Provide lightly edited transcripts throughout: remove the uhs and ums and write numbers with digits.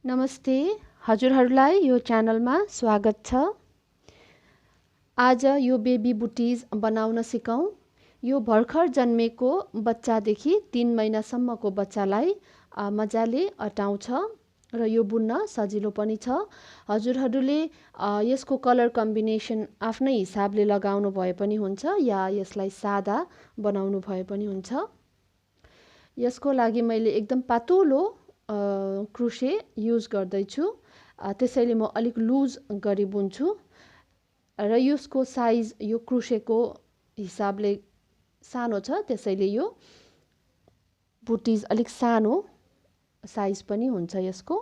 नमस्ते, हजुरहरूलाई यो च्यानलमा स्वागत छ। आज यो बेबी बुटीज बनाउन सिकौं। यो भर्खर जन्मेको बच्चादेखि 3 महिनासम्मको बच्चालाई मजाले अटाउँछ र यो बुन्न सजिलो पनि छ। हजुरहरूले यसको कलर कम्बिनेसन आफ्नै हिसाबले लगाउनु भए पनि हुन्छ या यसलाई सादा बनाउनु भए पनि हुन्छ। यसको लागि मैले एकदम पातलो क्रोशे युज गर्दैछु, त्यसैले म अलिक लुज गरी बुन्छु र यसको साइज यो क्रोशेको हिसाबले सानो छ, त्यसैले यो बुटीज अलिक सानो साइज पनि हुन्छ यसको।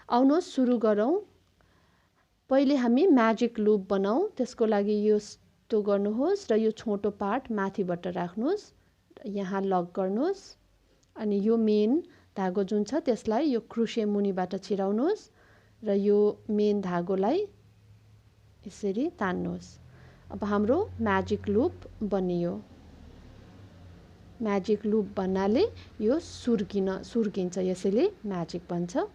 आउनुहोस् सुरु गरौँ। पहिले हामी म्याजिक लुप बनाऊ। त्यसको लागि यस्तो गर्नुहोस् र यो छोटो पार्ट माथिबाट राख्नुहोस्, यहाँ लक गर्नुहोस् अनि यो मेन धागो जुन छ त्यसलाई यो क्रोशे मुनिबाट छिराउनुहोस् र यो मेन धागोलाई यसरी तान्नुहोस्। अब हाम्रो म्याजिक लुप बनियो। म्याजिक लुप भन्नाले यो सुर्किन्छ, यसैले म्याजिक भन्छ।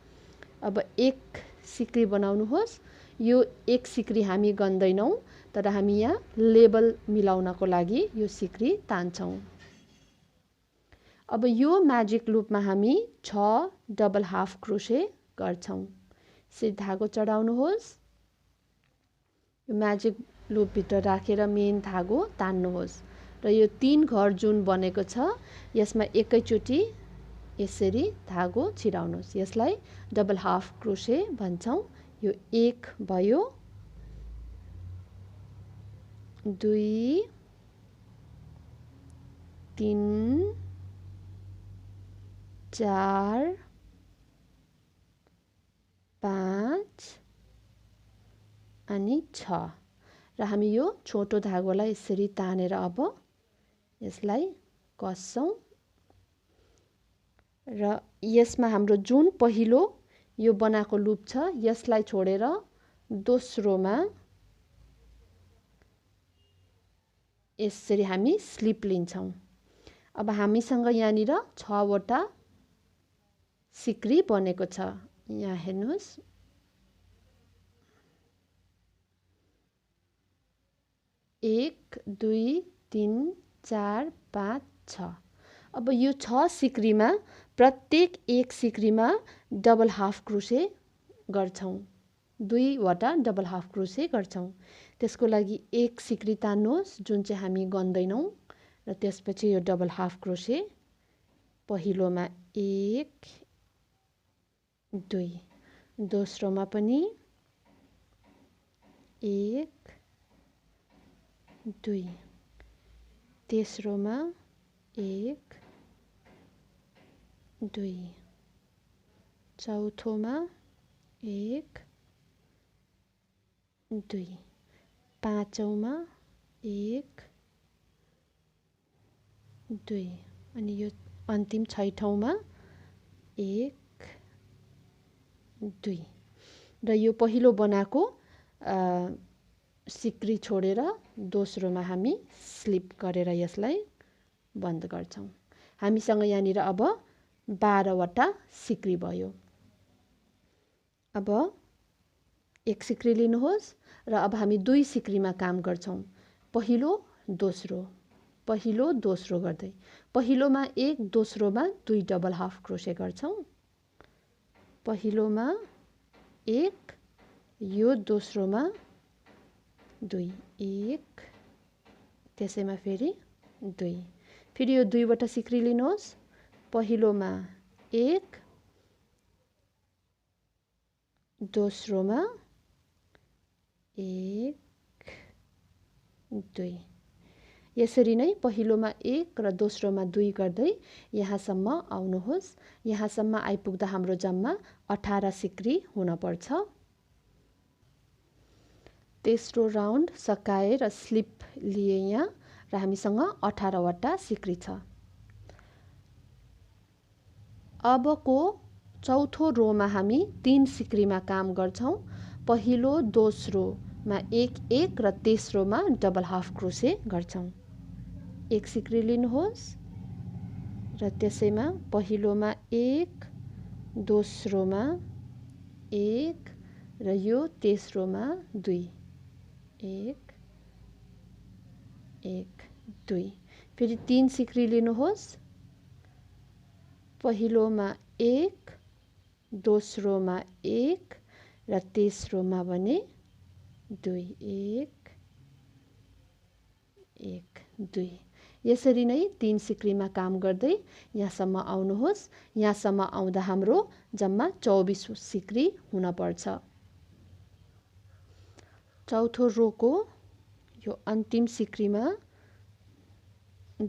अब एक सिक्री बनाउनुहोस्। यो एक सिक्री हामी गन्दैनौँ, तर हामी यहाँ लेबल मिलाउनको लागि यो सिक्री तान्छौँ। अब यो म्याजिक लुपमा हामी 6 डबल हाफ क्रोशे गर्छौँ। यसरी धागो चढाउनुहोस्, यो म्याजिक लुपभित्र राखेर मेन धागो तान्नुहोस् र यो 3 घर जुन बनेको छ यसमा एकैचोटि यसरी धागो छिराउनुहोस्। यसलाई डबल हाफ क्रोशे भन्छौँ। यो 1 भयो, 2 3 4 5 अनि 6 र हामी यो छोटो धागोलाई यसरी तानेर अब यसलाई कस्छौँ र यसमा हाम्रो जुन पहिलो यो बनाएको लुप छ यसलाई छोडेर दोस्रोमा यसरी हामी स्लिप लिन्छौँ। अब हामीसँग यहाँनिर 6 वटा सिक्री बनेको छ। यहाँ हेर्नुहोस्, एक 2 3 4 5 6। अब यो 6 सिक्रीमा प्रत्येक एक सिक्रीमा डबल हाफ क्रोशे गर्छौँ, 2 वटा डबल हाफ क्रोशे गर्छौँ। त्यसको लागि एक सिक्री तान्नुहोस् जुन चाहिँ हामी गन्दैनौँ र त्यसपछि यो डबल हाफ क्रोशे पहिलोमा 1 2, दोस्रोमा पनि 1 2, तेस्रोमा 1 2, चौथोमा 1 2, पाँचौँमा 1 2 अनि यो अन्तिम छैठौँमा 1 2 र यो पहिलो बनाएको सिक्री छोडेर दोस्रोमा हामी स्लिप गरेर यसलाई बन्द गर्छौँ। हामीसँग यहाँनिर अब 12 वटा सिक्री भयो। अब एक सिक्री लिनुहोस् र अब हामी 2 सिक्रीमा काम गर्छौँ। पहिलो दोस्रो गर्दै पहिलोमा 1, दोस्रोमा 2 डबल हाफ क्रोशे गर्छौँ। पहिलोमा 1, यो दोस्रोमा 2 1, त्यसैमा फेरि 2, फेरि यो 2 वटा सिक्री लिनुहोस्। पहिलोमा 1, दोस्रोमा 1 2, यसरी नै पहिलोमा 1 र दोस्रोमा 2 गर्दै यहाँसम्म आउनुहोस्। यहाँसम्म आइपुग्दा हाम्रो जम्मा 18 सिक्री हुनपर्छ। तेस्रो राउन्ड सकाए र स्लिप लिए यहाँ र हामीसँग 18 वटा सिक्री छ। अबको चौथो रोमा हामी 3 सिक्रीमा काम गर्छौँ। पहिलो दोस्रोमा 1 1 र तेस्रोमा डबल हाफ क्रोशे गर्छौँ। एक सिक्री लिनुहोस् र त्यसैमा पहिलोमा 1 दोस्रोमा 1 र यो तेस्रोमा 2 1 1 2 फेरि 3 सिक्री लिनुहोस् पहिलोमा 1 दोस्रोमा 1 र तेस्रोमा भने 2 1 1 2 यसरी नै 3 सिक्रीमा काम गर्दै यहाँसम्म आउनुहोस् यहाँसम्म आउँदा हाम्रो जम्मा 24 सिक्री हुन पर्छ चौथो रोको यो अन्तिम सिक्रीमा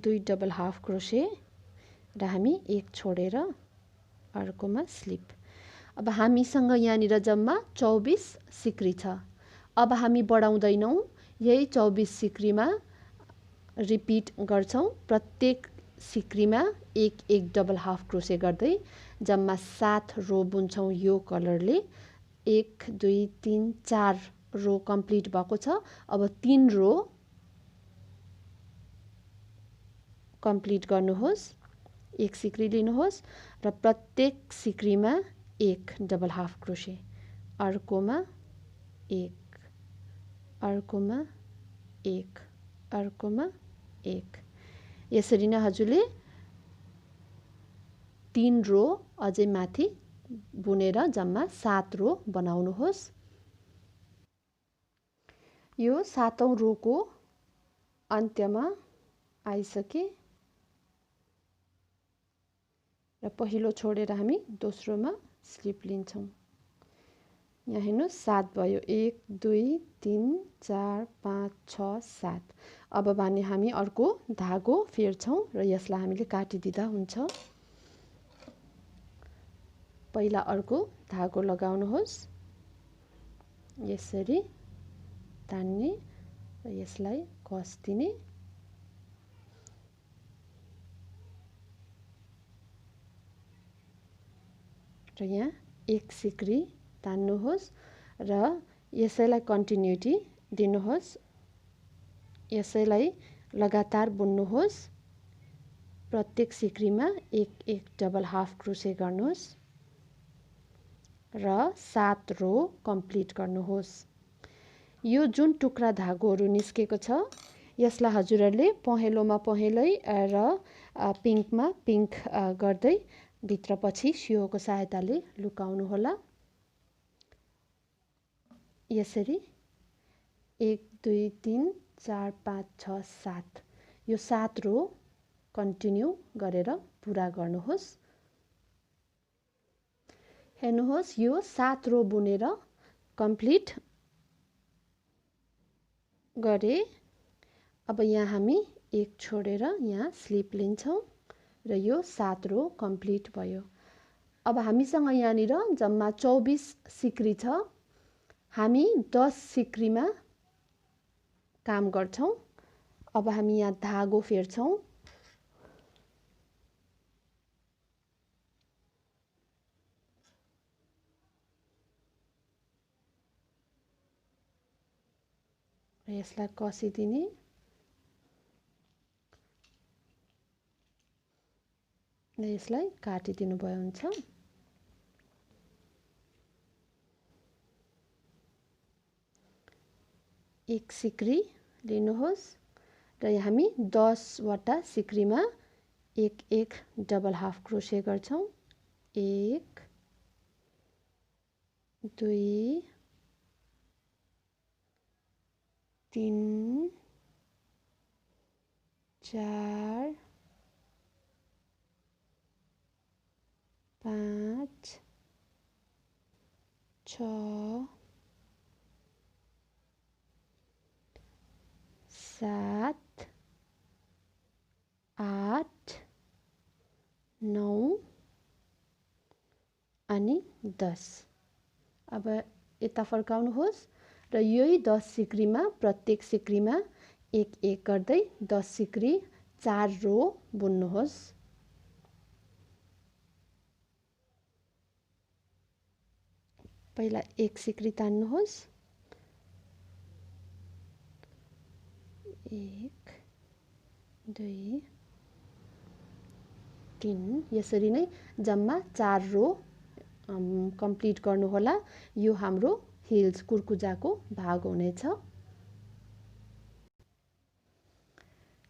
2 डबल हाफ क्रोशे र हामी एक छोडेर अर्कोमा स्लिप अब हामीसँग यहाँनिर जम्मा 24 सिक्री छ अब हामी बढाउँदैनौं यही 24 सिक्रीमा रिपिट गर्छौं प्रत्येक सिक्रीमा एक एक डबल हाफ क्रोशे गर्दै जम्मा 7 रो बुन्छौं यो कलरले 1 2 3 4 रो कम्प्लिट भएको छ अब 3 रो कम्प्लिट गर्नुहोस् एक सिक्री लिनुहोस् र प्रत्येक सिक्रीमा एक डबल हाफ क्रोशे अर्कोमा एक अर्कोमा एक अर्कोमा एक यसरी नै हजुरले 3 रो अझै माथि बुनेर जम्मा 7 रो बनाउनुहोस् यो 7औं रोको अन्त्यमा आइसके र पहिलो छोडेर हामी दोस्रोमा स्लिप लिन्छौं यहाँ हेर्नुस् 7 भयो 1 2 3 4 5 6 7 अब भने हामी अर्को धागो फेर्छौं र यसलाई हामीले काटिदिदा हुन्छ पहिला अर्को धागो लगाउनुहोस् यसरी तान्ने र यसलाई कस दिने र यहाँ एक सिक्री तान्नुहोस् र यसैलाई कन्टिन्युटी दिनुहोस् यसैलाई लगातार बुन्नुहोस् प्रत्येक सिक्रीमा एक एक डबल हाफ क्रोशे गर्नुहोस् र 7 रो कम्प्लिट गर्नुहोस् यो जुन टुक्रा धागोहरू निस्केको छ यसलाई हजुरहरूले पहेँलोमा पहेँलै र पिङ्कमा पिङ्क गर्दै भित्र पछि सियोको सहायताले लुकाउनु होला यसरी 1 2 3 4 5 6 7 यो 7 रो कन्टिन्यू गरेर पुरा गर्नुहोस् हेर्नुहोस् यो 7 रो बुनेर कम्प्लिट गरे अब यहाँ हामी एक छोडेर यहाँ स्लिप लिन्छौं र यो 7 रो कम्प्लिट भयो अब हामीसँग यहाँनिर जम्मा 24 सिक्री छ हामी 10 सिक्रीमा काम गर्छौं अब हामी यहाँ धागो फेर्छौं र यसलाई कसिदिने र यसलाई काटिदिनु भयो हुन्छ एक सिक्री लिनुहोस् र हामी 10 वटा सिक्रीमा एक एक डबल हाफ क्रोशे गर्छौं 1 2 3 4 5 6 7 8 9 अनि 10 अब यता फर्काउनुहोस् र यही 10 सिक्रीमा प्रत्येक सिक्रीमा एक एक गर्दै 10 सिक्री 4 रो बुन्नुहोस् पहिला एक सिक्री तान्नुहोस् 1 2 3 यसरी नै जम्मा 4 रो कम्प्लिट गर्नुहोला। यो हाम्रो हिल्स कुर्कुजाको भाग हुनेछ।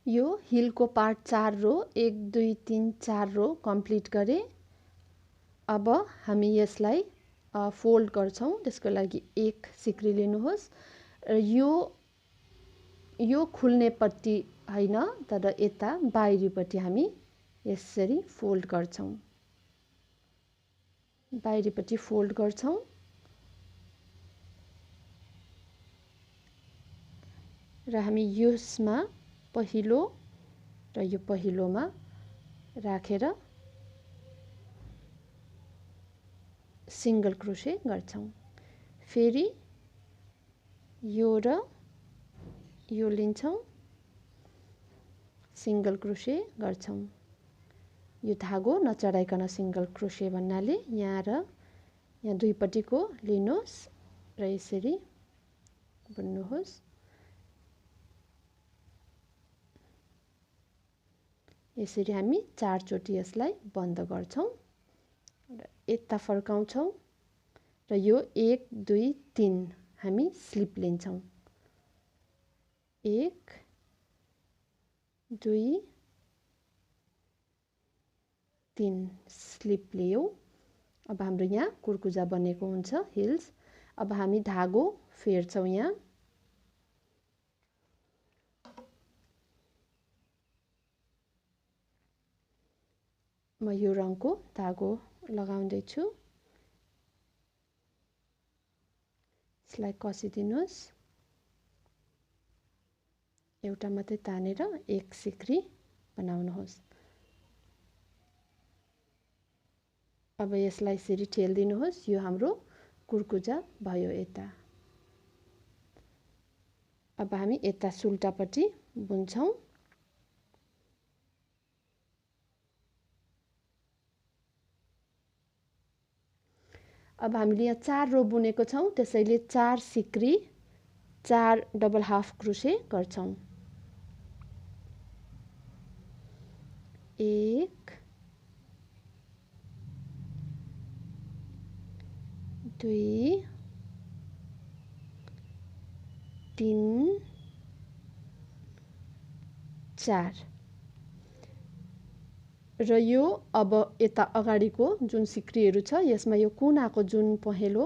यो हिलको पार्ट 4 रो 1 2 3 4 रो कम्प्लिट गरे। अब हामी यसलाई फोल्ड गर्छौं। त्यसको लागि एक सिक्री लिनुहोस् र यो खुल्ने पट्टी हैन, तर यता बाहिरीपट्टि हामी यसरी फोल्ड गर्छौं। बाहिरीपट्टि फोल्ड गर्छौं र हामी यसमा पहिलो र यो पहिलोमा राखेर सिंगल क्रोशे गर्छौं। फेरि यो र यो लिन्छौं, सिंगल क्रोशे गर्छौं। यो धागो नचढाइकन सिंगल क्रोशे भन्नाले यहाँ र यहाँ दुईपट्टिको लिनुहोस् र यसरी बुन्नुहोस्। यसरी हामी 4 चोटी यसलाई बन्द गर्छौं र यता फर्काउँछौं र यो 1 2 3 हामी स्लिप लिन्छौं। 1 2 3 स्लिप लियौ। अब हाम्रो यहाँ कुर्कुजा बनेको हुन्छ हिल्स। अब हामी धागो फेर्छौं। यहाँ म यो रङको धागो लगाउँदै छु। यसलाई कसिदिनुस्। एउटा मात्रै तानेर एक सिक्री बनाउनुहोस्। अब यसलाई यसरी ठेल्दिनुहोस्। यो हाम्रो कुर्कुजा भयो यता। अब हामी यता सुल्टापट्टि बुन्छौं। अब हामीले यहाँ 4 रो बुनेको छौं, त्यसैले 4 सिक्री 4 डबल हाफ क्रोशे गर्छौं। 1 2 3 4 र यो अब यता अगाडिको जुन सिक्रीहरू छ यसमा यो कुनाको जुन पहेँलो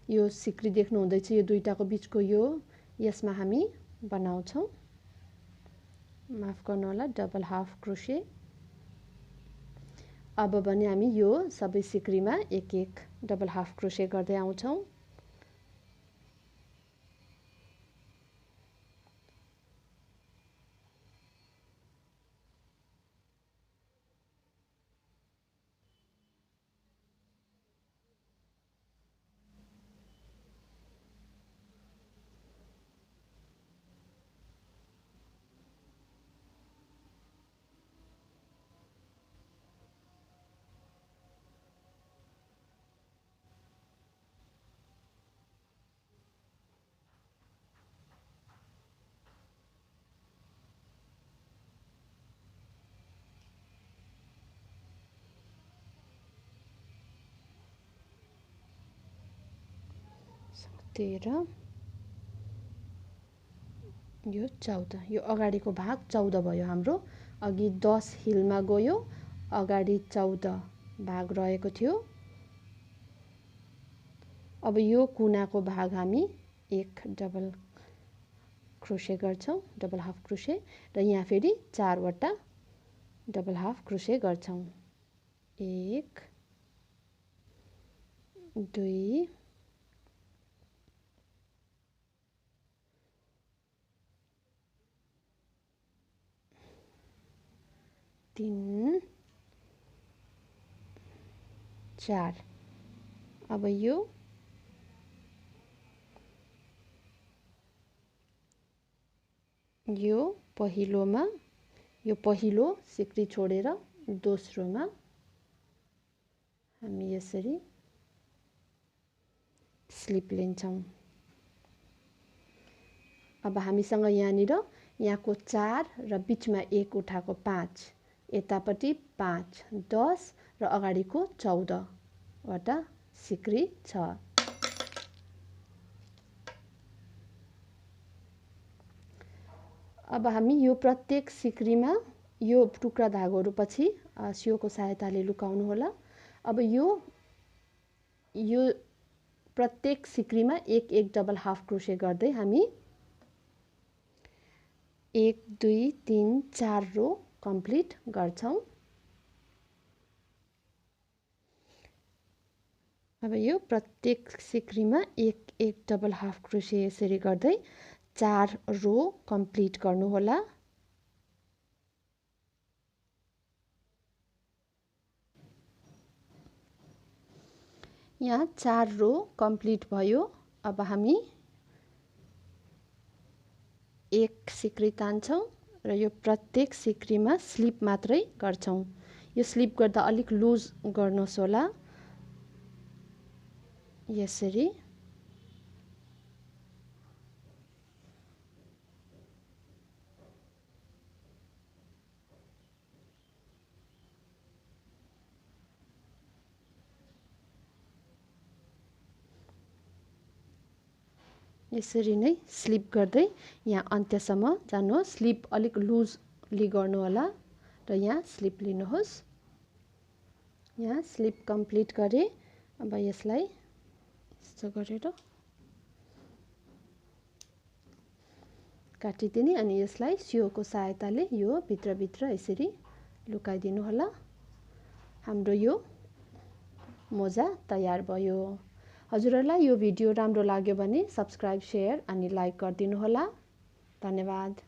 यो सिक्री देख्नु हुँदैछ, यो दुईटाको बीचको यो यसमा हामी बनाउँछौं। माफ गर्नु होला, डबल हाफ क्रोशे। अब भने हामी यो सबै सिक्रीमा एक एक डबल हाफ क्रोशे गर्दै आउँछौं। तेह्र, यो 14। यो अगाडिको भाग 14 भयो हाम्रो। अघि 10 हिलमा गयो, अगाडि 14 भाग रहेको थियो। अब यो कुनाको भाग हामी एक डबल क्रोशे गर्छौं, डबल हाफ क्रोशे, र यहाँ फेरि 4 वटा डबल हाफ क्रोशे गर्छौं। 1 2 3 4। अब यो पहिलोमा यो पहिलो सिक्री छोडेर दोस्रोमा हामी यसरी स्लिप लिन्छौं। अब हामीसँग यहाँनिर यहाँको 4 र बीचमा 1 उठाको 5, यतापट्टि 5 10 र अगाडिको 14 वटा सिक्री छ। अब हामी यो प्रत्येक सिक्रीमा यो टुक्रा धागोहरू पछि सियोको सहायताले लुकाउनु होला। अब यो प्रत्येक सिक्रीमा एक एक डबल हाफ क्रोशे गर्दै हामी 1 2 3 4 रो कम्प्लिट गर्छौं। अब यो प्रत्येक सिक्रीमा एक एक डबल हाफ क्रोशे यसरी गर्दै 4 रो कम्प्लिट गर्नु होला। यहाँ 4 रो कम्प्लिट भयो। अब हामी एक सिक्री तान्छौं र यो प्रत्येक सिक्रीमा स्लिप मात्रै गर्छौं। यो स्लिप गर्दा अलिक लुज गर्नुहोस् होला। यसरी यसरी नै स्लिप गर्दै यहाँ अन्त्यसम्म जानुहोस्। स्लिप अलिक लुजली गर्नु होला र यहाँ स्लिप लिनुहोस्। यहाँ स्लिप कम्प्लिट गरे। अब यसलाई यस्तो गरेर काटिदिने अनि यसलाई सियोको सहायताले यो भित्र यसरी लुकाइदिनु होला। हाम्रो यो मोजा तयार भयो। हजुरहरूलाई यो भिडियो राम्रो लाग्यो भने सब्स्क्राइब, शेयर अनि लाइक गरिदिनु होला। धन्यवाद।